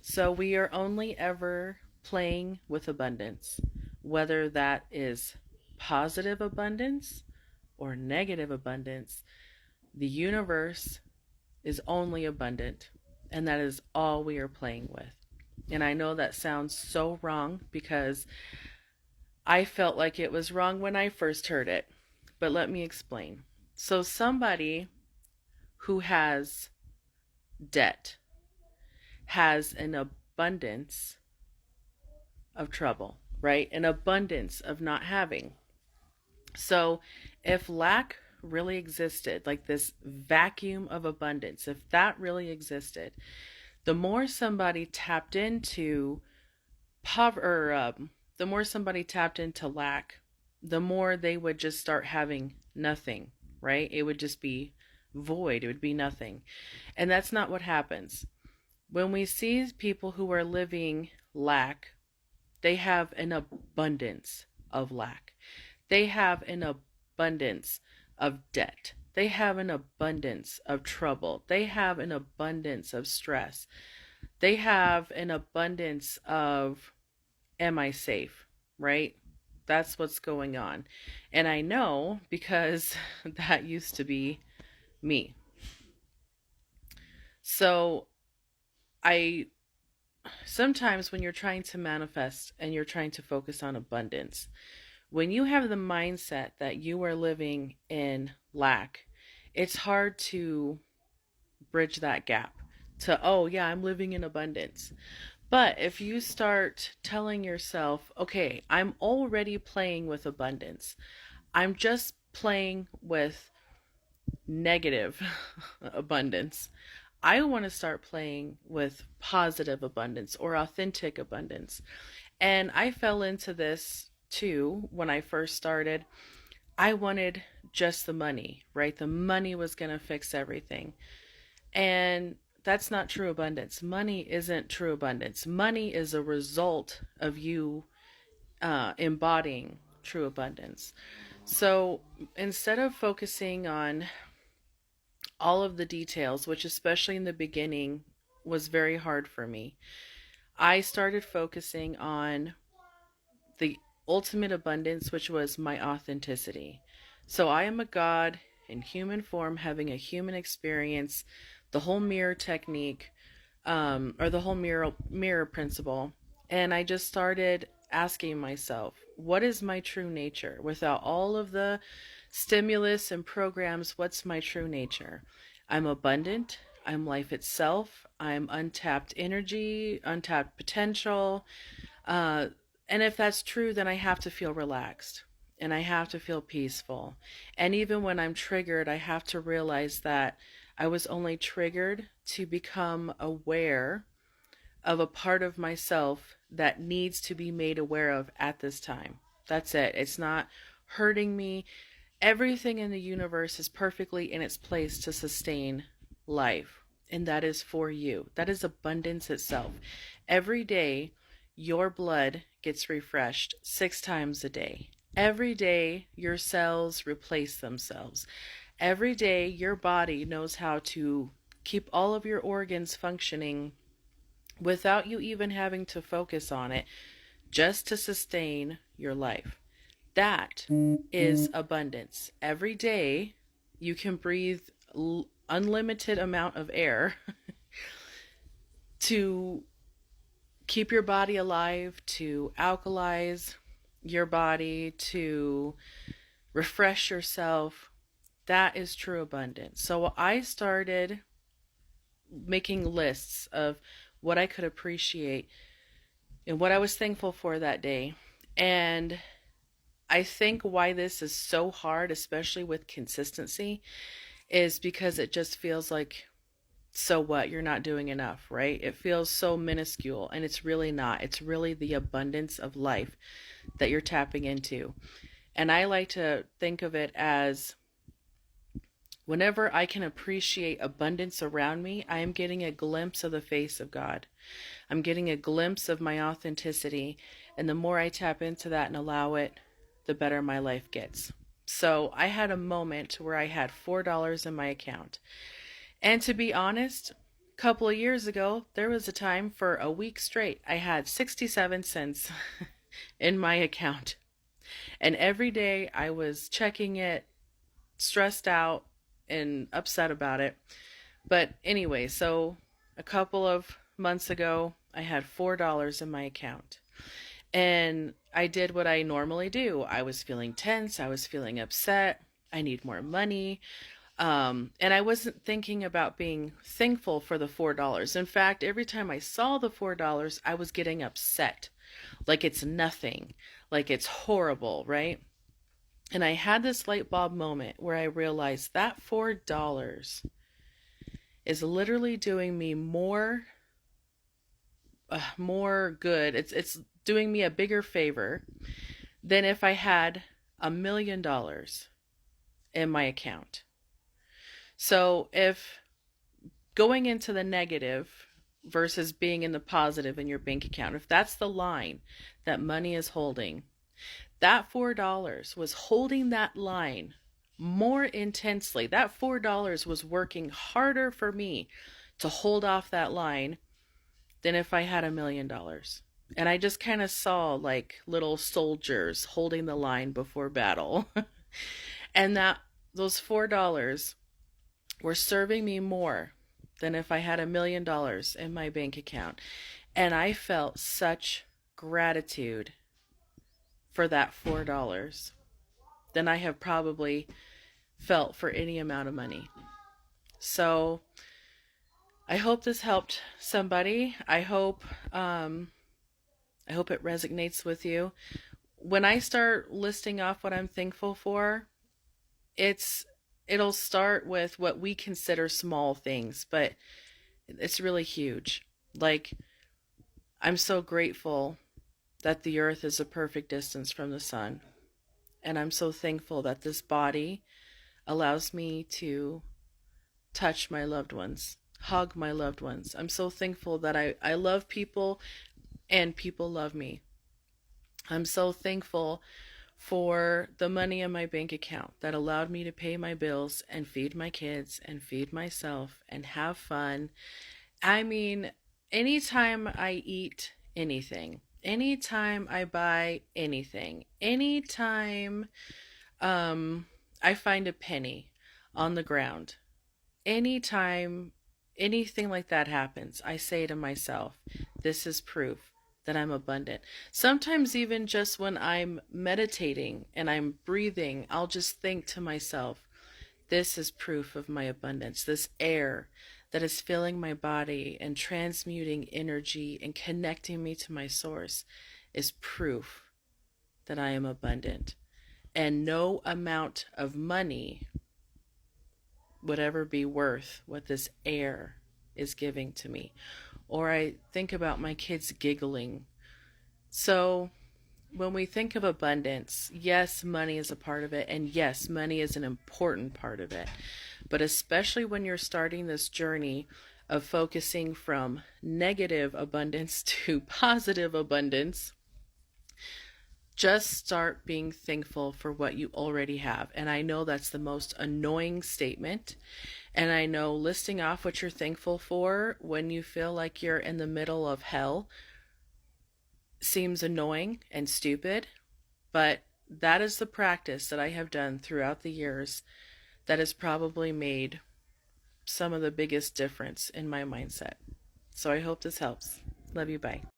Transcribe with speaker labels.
Speaker 1: So we are only ever playing with abundance, whether that is positive abundance or negative abundance. The universe is only abundant, and that is all we are playing with. And I know that sounds so wrong because I felt like it was wrong when I first heard it. But let me explain. So, somebody who has debt has an abundance of trouble, right? An abundance of not having. So, if lack really existed, like this vacuum of abundance, if that really existed, the more somebody tapped into poverty, or the more somebody tapped into lack, the more they would just start having nothing, right? It would just be void, it would be nothing. And that's not what happens. When we see people who are living lack, they have an abundance of lack. They have an abundance of debt. They have an abundance of trouble. They have an abundance of stress. They have an abundance of, am I safe? Right? That's what's going on. And I know because that used to be me. So I sometimes when you're trying to manifest and you're trying to focus on abundance, when you have the mindset that you are living in lack, it's hard to bridge that gap to, oh, yeah, I'm living in abundance. But if you start telling yourself, okay, I'm already playing with abundance, I'm just playing with negative abundance. I want to start playing with positive abundance or authentic abundance. And I fell into this too when I first started. I wanted just the money, right? The money was going to fix everything. And that's not true abundance. Money isn't true abundance. Money is a result of you embodying true abundance. So instead of focusing on all of the details, which especially in the beginning was very hard for me, I started focusing on the ultimate abundance, which was my authenticity. So I am a God in human form having a human experience, the whole mirror technique, or the whole mirror principle. And I just started asking myself, what is my true nature? Without all of the stimulus and programs, what's my true nature? I'm abundant. I'm life itself. I'm untapped energy, untapped potential. Uh, and if that's true, then I have to feel relaxed and I have to feel peaceful. And even when I'm triggered, I have to realize that I was only triggered to become aware of a part of myself that needs to be made aware of at this time. That's it. It's not hurting me. Everything in the universe is perfectly in its place to sustain life. And that is for you. That is abundance itself. Every day, your blood gets refreshed 6 times a day. Every day, your cells replace themselves. Every day, your body knows how to keep all of your organs functioning without you even having to focus on it, just to sustain your life. That is abundance. Every day, you can breathe unlimited amount of air to keep your body alive, to alkalize your body, to refresh yourself. That is true abundance. So I started making lists of what I could appreciate and what I was thankful for that day. And I think why this is so hard, especially with consistency, is because it just feels like, so what? You're not doing enough, right? It feels so minuscule, and it's really not. It's really the abundance of life that you're tapping into. And I like to think of it as whenever I can appreciate abundance around me, I am getting a glimpse of the face of God. I'm getting a glimpse of my authenticity. And the more I tap into that and allow it, the better my life gets. So I had a moment where I had $4 in my account. And to be honest, couple of years ago, there was a time for a week straight I had 67 cents in my account. And every day I was checking it, stressed out and upset about it. But anyway, so a couple of months ago, I had $4 in my account. And I did what I normally do. I was feeling tense, I was feeling upset. I need more money. And I wasn't thinking about being thankful for the $4. In fact, every time I saw the $4, I was getting upset. Like it's nothing, like it's horrible, right? And I had this light bulb moment where I realized that $4 is literally doing me more good. It's doing me a bigger favor than if I had $1 million in my account. So if going into the negative versus being in the positive in your bank account, if that's the line that money is holding, that $4 was holding that line more intensely. That $4 was working harder for me to hold off that line than if I had $1 million. And I just kind of saw like little soldiers holding the line before battle. And that those $4 were serving me more than if I had $1 million in my bank account. And I felt such gratitude for that $4 than I have probably felt for any amount of money. So I hope this helped somebody. I hope it resonates with you. When I start listing off what I'm thankful for, it'll start with what we consider small things, but it's really huge. Like, I'm so grateful that the earth is a perfect distance from the sun. And I'm so thankful that this body allows me to touch my loved ones, hug my loved ones. I'm so thankful that I love people and people love me. I'm so thankful for the money in my bank account that allowed me to pay my bills and feed my kids and feed myself and have fun. I mean, anytime I eat anything, anytime I buy anything, anytime I find a penny on the ground, anytime anything like that happens, I say to myself, this is proof that I'm abundant. Sometimes, even just when I'm meditating and I'm breathing, I'll just think to myself, this is proof of my abundance. This air that is filling my body and transmuting energy and connecting me to my source is proof that I am abundant. And no amount of money would ever be worth what this air is giving to me. Or I think about my kids giggling. So when we think of abundance, yes, money is a part of it. And yes, money is an important part of it. But especially when you're starting this journey of focusing from negative abundance to positive abundance, just start being thankful for what you already have. And I know that's the most annoying statement. And I know listing off what you're thankful for when you feel like you're in the middle of hell seems annoying and stupid. But that is the practice that I have done throughout the years that has probably made some of the biggest difference in my mindset. So I hope this helps. Love you. Bye.